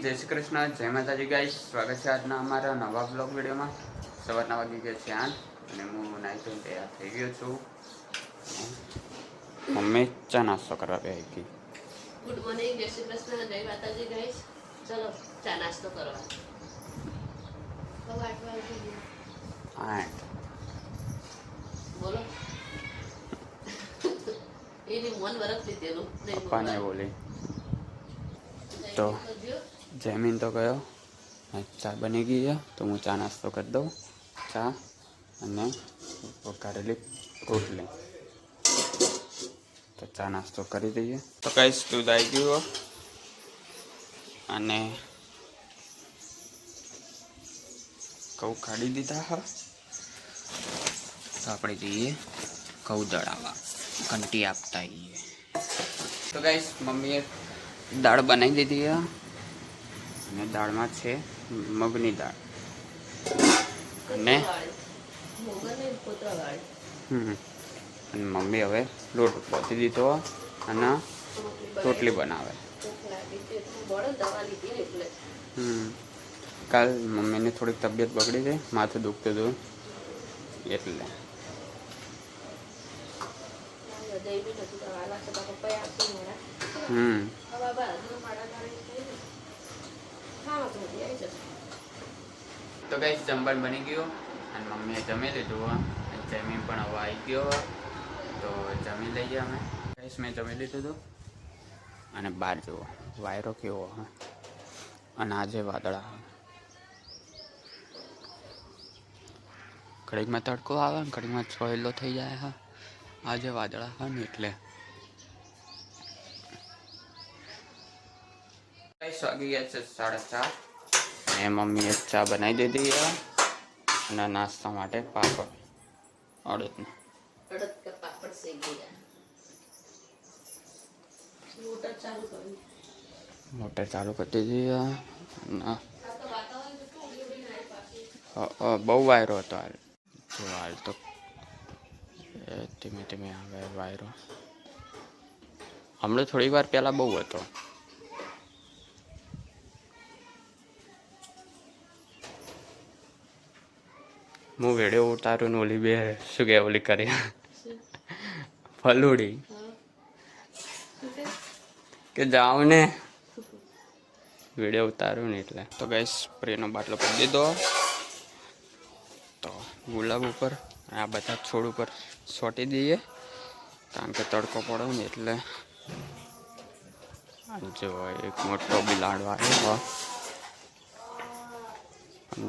જય શ્રી કૃષ્ણ, જય માતાજી ગાઈસ. સ્વાગત છે આજના અમારા નવા બ્લોગ વિડીયોમાં. સવારના વાગી ગયા છે 8 અને હું નાઈ ધોઈને તૈયાર થઈ ગયો છું. મમ્મી ચા નાસ્તો કરવા બેસી ગઈ. ગુડ મોર્નિંગ, જય શ્રી કૃષ્ણ, જય માતાજી ગાઈસ. ચલો ચા નાસ્તો કરવા. બોલો. એની મન વરસ લીધેલું પપ્પાને બોલી તો જમીન તો ગયો. ચા બની ગઈ છે તો હું ચા નાસ્તો કરી દઉં. ચા અને વઘારેલી રોટલી. તો ચા નાસ્તો કરી દઈએ. તો કઈશ દૂધ આવી ગયું અને ઘઉં કાઢી દીધા હા. તો આપણે જઈએ ઘઉં દળાવવા, ઘંટી આપતા આવીએ. તો ગાઈસ મમ્મીએ દાળ બનાવી દીધી અને દાળમાં છે મગની દાળ અને અને મમ્મી હવે લોટ પોતી દીધો અને રોટલી બનાવે. કાલ મમ્મીને થોડીક તબિયત બગડી ગઈ, માથું દુખતું હતું એટલે. તો ગાઈસ જમવાનું બની ગયું અને મમ્મીએ જમી લીધું. જમી પણ હવે આવી ગયો તો જમી લઈએ અમે. ગાઈસ મેં જમી લીધું હતું અને બહાર જુઓ વાયરો કેવો અને આજે વાદળા. ઘડીકમાં તડકો આવે ને ઘડીકમાં છોયલો થઈ જાય. હા આજે વાદળા હા ને એટલે. વાગી ગયા છે 4:30 અને મમ્મીએ ચા બનાવી દીધી અને નાસ્તા માટે પાપડ અડદના. મોટર ચાલુ કરી દીધી. બહુ વાયરો હતો હાલ. જો હાલ તો ધીમે ધીમે આવે વાયરો. હમણાં થોડી વાર પહેલાં બહુ હતો. હું વિડીયો ઉતારું ને ઓલી બે શું કે ઓલી કરી ફલુડી કે જાઓ ને વિડીયો ઉતારું ને એટલે. તો ગઈ સ્પ્રેનો બાટલો કરી દીધો. તો ગુલાબ ઉપર આ બધા છોડ ઉપર છોટી દઈએ કારણ કે તડકો પડે ને એટલે. જો એક મોટો બિલાડો આવ્યો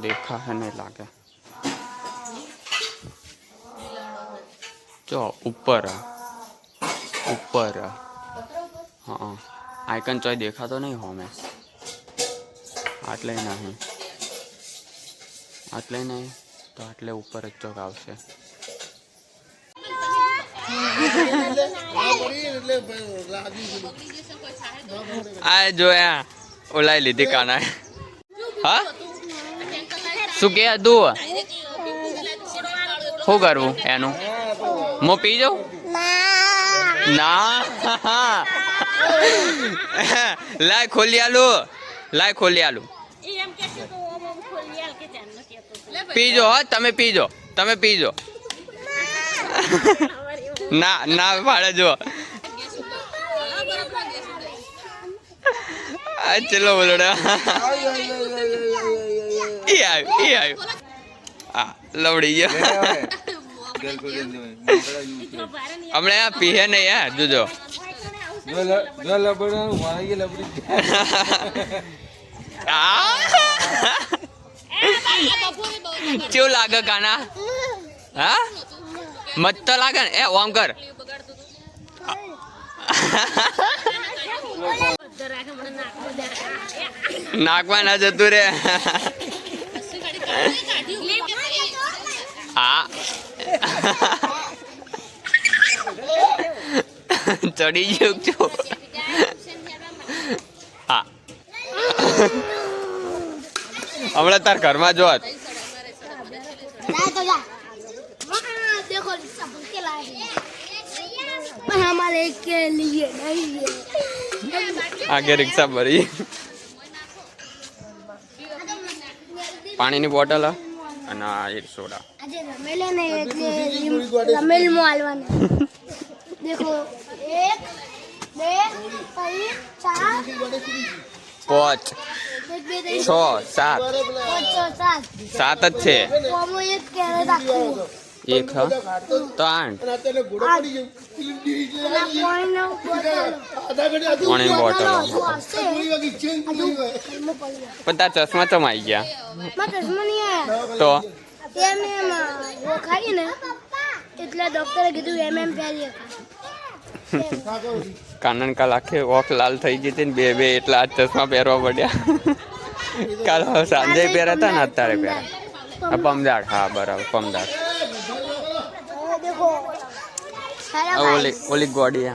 દેખા નહીં લાગે. જો ઉપર ઉપર હા આઈકન ચોય દેખાતો નહીં હોમે. આટલે નહીં આટલે નહીં તો આટલે ઉપર જ ચોક આવશે. આ જોયા ઓલાઈ લીધી કાના. હા શું કે તું શું કરવું એનું? હું પી જાઉં ના. લાય ખોલી આલું, લાય ખોલી આલું. પીજો હા તમે પીજો, તમે પીજો. ના ના પાડે જો. ચલો બોલોડા. એ આવ્યું હા લવડી ગયો. હમણાં પીહે નહીં હે જોજો. કેવું લાગે કાના? હા મત તો લાગે ને. એ ઓમ કર. નાકમાં ના જતું રે. હા ચડી ગયું છું. હા હમણાં તાર ઘરમાં જોત. हमारे के लिए नहीं है। आगे रिक्शा भरी પાણીની બોટલ અને આ એક સોડા. આજે રમેલે ને એટલે રમેલમાં હાલવાના. દેખો 1 2 3 4 પાંચ 1 2 3 છ સાત 5 6 7 સાત જ છે. કોમો એક કેરેટ આખું એક હ તો આઠ પાણીની બોટલ. પણ તાર ચશ્મા ચમ આવી ગયા તો ખાઈ ને એટલે ડોક્ટરે કીધું પહેરીએ કાનન કાલ આખે ઓખ લાલ થઈ ગઈ હતી ને બે એટલા આ ચશ્મા પહેરવા પડ્યા. કાલ સાંજે પહેર્યા હતા ને અત્યારે પહેર્યા. પમદાડ હા બરાબર પમદાડ. ઓલી ગોડી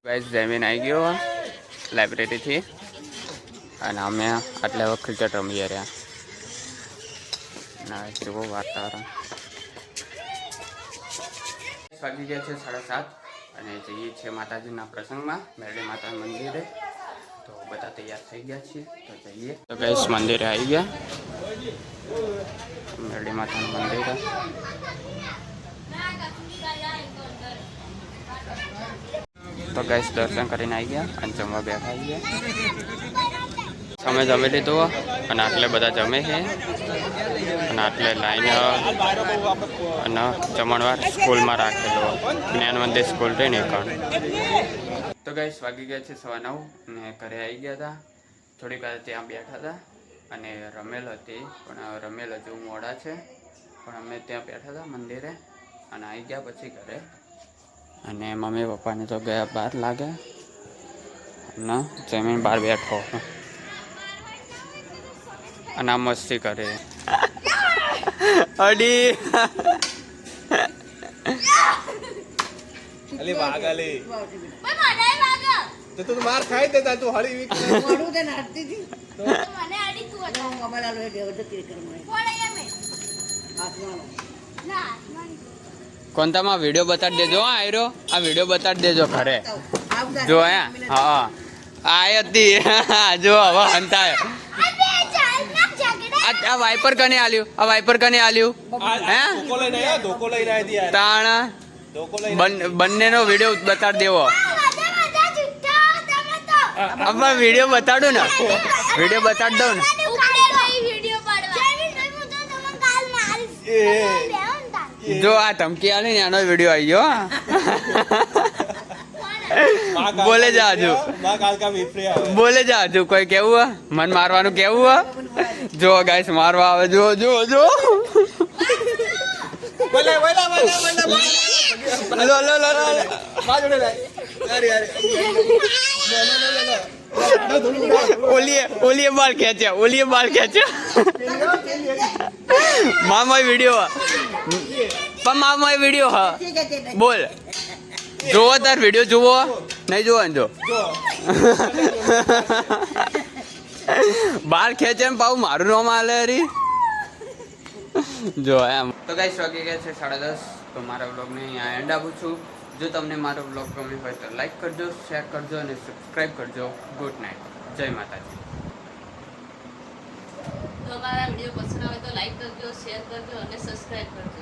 ગાઈસ જમીન આવી ગયો લાઇબ્રેરીથી અને અમે આટલા વખત ક્રિકેટ રમીએ રહ્યા ના કેવું વાતાવરણ. વાગી ગયા છે 7:30 અને જઈએ છીએ માતાજીના પ્રસંગમાં મેરડી માતાના મંદિરે. તો બધા તૈયાર થઈ ગયા છીએ તો જઈએ. તો ગાઈસ મંદિરે આવી ગયા મેરડી માતાનું મંદિર. તો ગાઈસ દર્શન કરીને આવી ગયા અને જમવા બેઠા આવી ગયા. અમે જમી લીધું અને આટલે બધા જમે છે અને આટલે લાઈન અને જમણવાર સ્કૂલમાં રાખેલો જ્ઞાન મંદિર સ્કૂલ રહી ને એકણ. તો ગાઈસ વાગી ગયા છે 9:15 અને ઘરે આવી ગયા હતા. થોડીક વાર ત્યાં બેઠા હતા અને રમેલ હતી પણ રમેલ હજુ મોડા છે પણ અમે ત્યાં બેઠા હતા મંદિરે અને આવી ગયા પછી ઘરે. અને મમ્મી પપ્પાને તો ગયા બહાર લાગે અને જમીન બહાર બેઠો અને આ મસ્તી કરે. અડી અલી વાગ અલી તો તું માર ખાઈ દેતા તું હળી વીક મોડું તે નાટતી હતી તો મને આડી તું હતા કમલા લો દેવ તો ક્રિકેટ માં કોણ એમે આત્માનો ના કોંતામાં વિડીયો બતાડી દેજો. હા આયરો આ વિડીયો બતાડી દેજો ઘરે જો. હા આ હતી જો હવે હંતાય. આ વાઇપર કને આલ્યું આ વાઇપર કને આલ્યું હે ધોકો લઈને આયા ધોકો લઈને આવી દી યાર તાણ ધોકો લઈને બંનેનો વિડીયો બતાડી દેવો. अब वीडियो बता दो ना वीडियो बता दो ना जो आ धमकी आने आनो वीडियो आई हो. बोले जाजू मां काल का विप्रे આવે बोले जाजू कोई केવું मन मारવાનું केવું जो गाइस मारवा આવે जो जो जो બોલે બોલે બોલે બોલે लो लो लो બાજુડે લાય અરે અરે ओलिए बाल खेचे मामा वीडियो पर मामा वीडियो हाँ बोल जो तार वीडियो जुओ नहीं जुओ जो बाल खेचे पाऊ मारू नो माले हरी जो एम. तो गाइस वागी गया છે 10:30 તો મારા વ્લોગને અહીંયા એન્ડ આપું છું. જો તમને મારો વ્લોગ ગમ્યો હોય તો લાઈક કરજો, શેર કરજો અને સબસ્ક્રાઇબ કરજો. Good night. જય માતાજી. તો અમારા વિડીયો પસંદ આવે તો લાઈક કરજો, શેર કરજો અને સબસ્ક્રાઇબ કરજો.